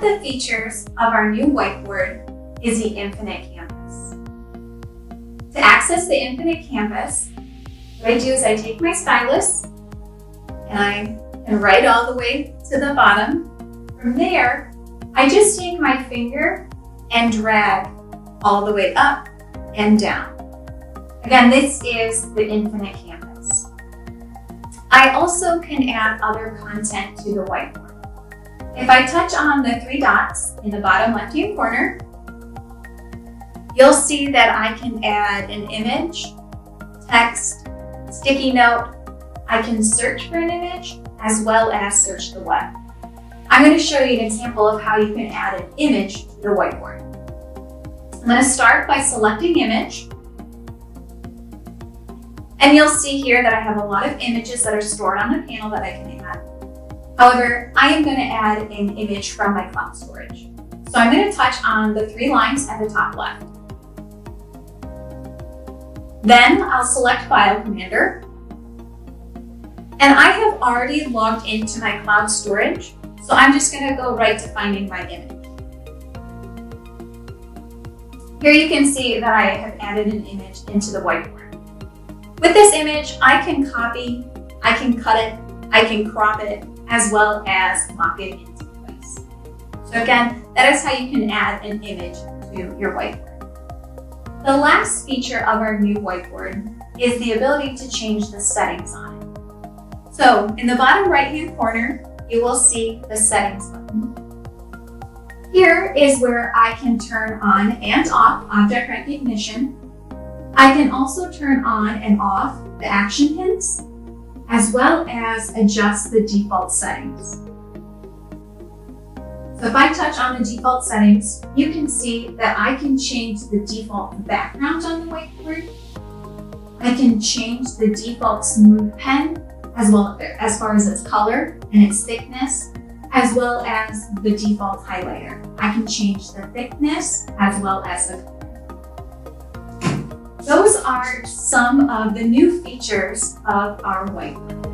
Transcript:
the features of our new whiteboard is the Infinite Canvas. To access the Infinite Canvas, what I do is I take my stylus and I can write all the way to the bottom. From there, I just take my finger and drag all the way up and down. Again, this is the Infinite Canvas. I also can add other content to the whiteboard. If I touch on the three dots in the bottom left-hand corner, you'll see that I can add an image, text, sticky note. I can search for an image as well as search the web. I'm going to show you an example of how you can add an image to the whiteboard. I'm going to start by selecting image. And you'll see here that I have a lot of images that are stored on the panel that I can add. However, I am going to add an image from my cloud storage. So I'm going to touch on the three lines at the top left. Then I'll select File Commander. And I have already logged into my cloud storage, so I'm just going to go right to finding my image. Here you can see that I have added an image into the whiteboard. With this image, I can copy, I can cut it, I can crop it, as well as lock it into place. So again, that is how you can add an image to your whiteboard. The last feature of our new whiteboard is the ability to change the settings on it. So in the bottom right-hand corner, you will see the settings button. Here is where I can turn on and off object recognition. I can also turn on and off the action hints, as well as adjust the default settings. So if I touch on the default settings, you can see that I can change the default background on the whiteboard. I can change the default smooth pen, as well as far as its color and its thickness, as well as the default highlighter. I can change the thickness as well as the color. Those are some of the new features of our whiteboard.